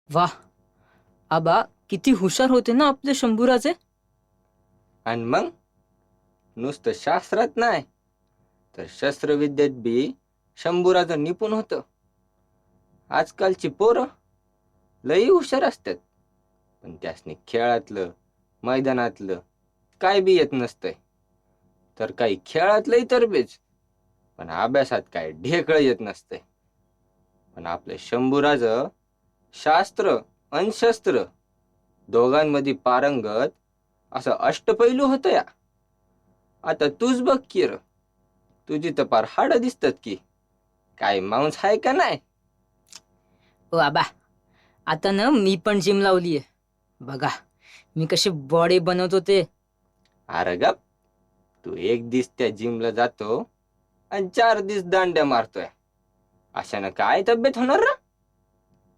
वाह. आबा किती हुशार होते ना आपले शंभूराजे. आणि मग नुसतं शास्त्रात नाही तर शस्त्रविद्येत बी शंभूराचं निपुण होतं. आजकालची पोरं लई हुशार असतात, पण त्यासनी खेळातलं, मैदानातलं काय बी येत नसतंय. तर काही खेळातलंही तरबेज, पण अभ्यासात काय ढेकळं येत नसतंय. पण आपलं शंभूराजं शास्त्र आणि शस्त्र दोघांमध्ये पारंगत असं अष्टपैलू होतं या. आता तूच बघ की र, तुझी तर पार हाडं दिसतात की. काय मांस आहे का नाही? ओ आबा, आता ना मी पण जिम लावलीये. बघा मी कशी बॉडी बनवतो ते. अरे गप, तू एक दिस त्या जिमला जातो आणि 4 दिस दांड्या मारतोय. अशानं काय तब्येत होणार र?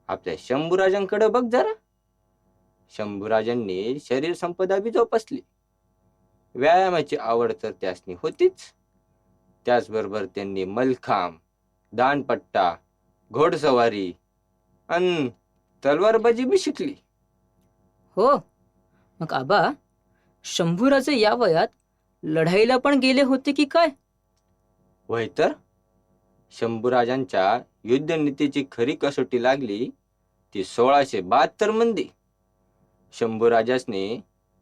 आपल्या शंभूराजांकडे बघ जरा. शंभूराजांनी शरीर संपदा बी जोपासली. व्यायामाची आवड तर त्यासनी होतीच. त्याचबरोबर त्यांनी मलखांब, दांडपट्टा, घोडसवारी आणि तलवारबाजी बी शिकली. हो, मग आबा शंभूराजे या वयात लढाईला पण गेले होते की काय? वय तर शंभूराजांच्या युद्धनीतीची खरी कसोटी लागली ती 1672 मध्ये. शंभूराजासने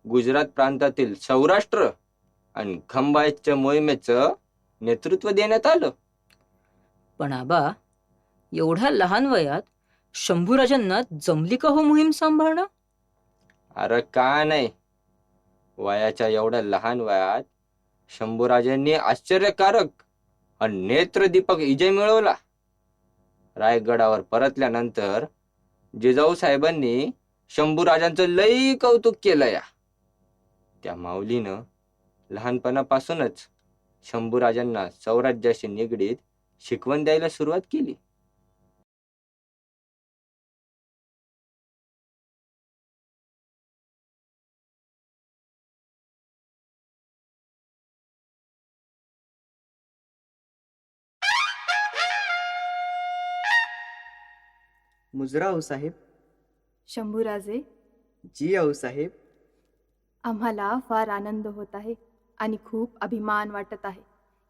गुजरात प्रांतातील सौराष्ट्र आणि खंबाळच्या मोहिमेचं नेतृत्व देण्यात आलं. पण आबा एवढ्या लहान वयात शंभूराजांना जमली का हो मोहीम सांभाळणं? अरे का नाही, वयाच्या एवढ्या लहान वयात शंभूराजांनी आश्चर्यकारक आणि नेत्रदीपक विजय मिळवला. रायगडावर परतल्यानंतर जिजाऊ साहेबांनी शंभूराजांचं लई कौतुक केलं या. त्या माऊलीनं लहानपणापासूनच शंभूराजांना स्वराज्याशी निगडीत शिकवण द्यायला सुरुवात केली. मुजरा आऊसाहेब. शंभूराजे, जी आऊसाहेब. आम्हाला फार आनंद होत आहे आणि खूप अभिमान वाटत आहे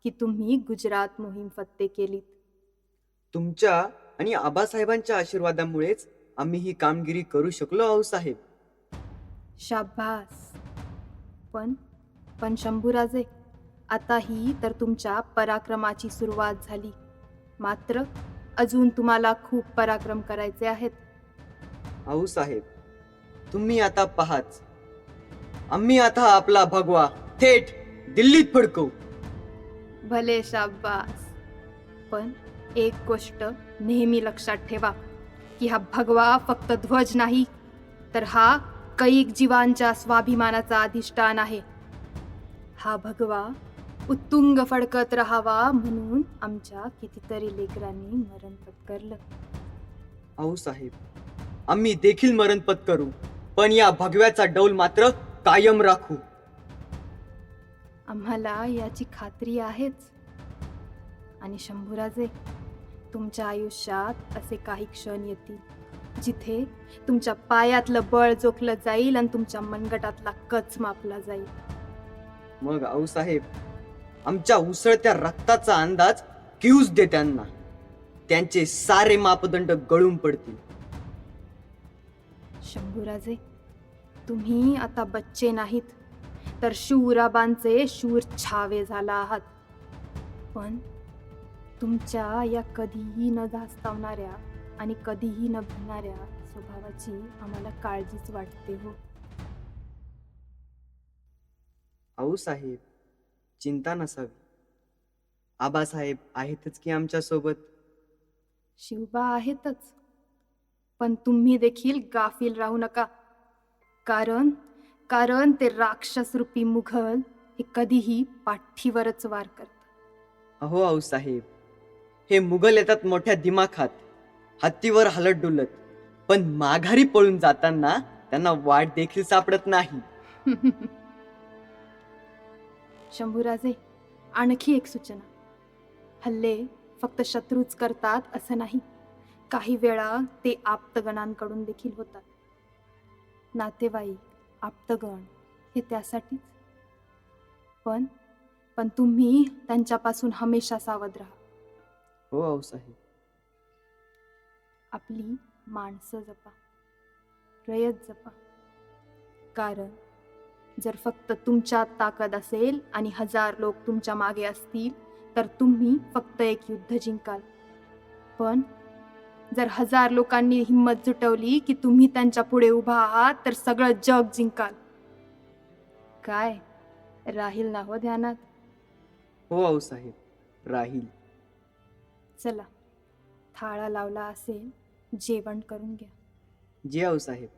की तुम्ही गुजरात मोहीम फत्ते केलीत. तुमच्या आणि आबासाहेबांच्या आशीर्वादामुळेच आम्ही ही कामगिरी करू शकलो आऊसाहेब. शाब्बास. पण पण शंभूराजे, आता ही तर तुमच्या पराक्रमाची सुरुवात झाली. मात्र अजून तुम्हाला खूप पराक्रम करायचे आहेत. आऊसाहेब, तुम्ही आता पहाच, आम्ही आता आपला भगवा थेट दिल्लीत फडकवू. भले शाब्बास. पण एक गोष्ट नेहमी लक्षात ठेवा की हा भगवा फक्त ध्वज नाही, तर हा कैक जीवांच्या स्वाभिमानाचा अधिष्ठान आहे. हा भगवा उत्तुंग फडकत राहावा म्हणून आमच्या कितीतरी लेकरांनी मरण पत्करलं. आऊसाहेब, आम्ही देखील मरण पत्करू, पण या भगव्याचा डौल मात्र कायम राखू. आम्हाला याची खात्री आहेच. आणि शंभूराजे, तुमच्या आयुष्यात असे काही क्षण येतील जिथे तुमच्या पायातलं बळ जोखलं जाईल आणि तुमच्या मनगटातला कच मापला जाईल. मग आऊसाहेब, आमच्या उसळत्या रक्ताचा अंदाज घेऊच दे त्यांना. त्यांचे सारे मापदंड गळून पडतील. शंभूराजे, तुम्ही आता बच्चे नाहीत, तर शूराबांचे शूर छावे झाला आहात. पण तुमच्या या कधीही न धास्तावणाऱ्या आणि कधीही न भिणाऱ्या स्वभावाची आम्हाला काळजीच वाटते हो. आऊसाहेब, चिंता नसावी. आबासाहेब आहेतच की आमच्या सोबत. शिवबा आहेतच, पण तुम्ही देखील गाफील राहू नका. कारण कारण ते राक्षसरूपी मुघल हे कधीही पाठीवरच वार करतात. अहो आऊसाहेब, हे मुघल येतात मोठ्या दिमाखात, हत्तीवर हलत डुलत, पण माघारी पळून जाताना त्यांना वाट देखील सापडत नाही. शंभूराजे, आणखी एक सूचना. हल्ले फक्त शत्रूच करतात असं नाही, काही वेळा ते आप्तगणांकडून देखील होतात. नातेवाईक आप्तगण हे त्यासाठीच. पण पण तुम्ही त्यांच्यापासून हमेशा सावध राहा. हो आऊसाहेब. आपली माणसं जपा, रयत जपा. कारण जर फक्त तुमच्यात ताकद असेल आणि 1000 लोक तुमच्या मागे असतील तर तुम्ही फक्त एक युद्ध जिंकाल. पण जर 1000 लोकांनी हिंमत जुटवली की तुम्ही त्यांच्या पुढे उभा आहात तर सगळं जग जिंकाल. काय राहील ना हो ध्यानात? हो आऊसाहेब, राहील. चला, थाळा लावला असेल, जेवण करून घ्या. जी आऊसाहेब.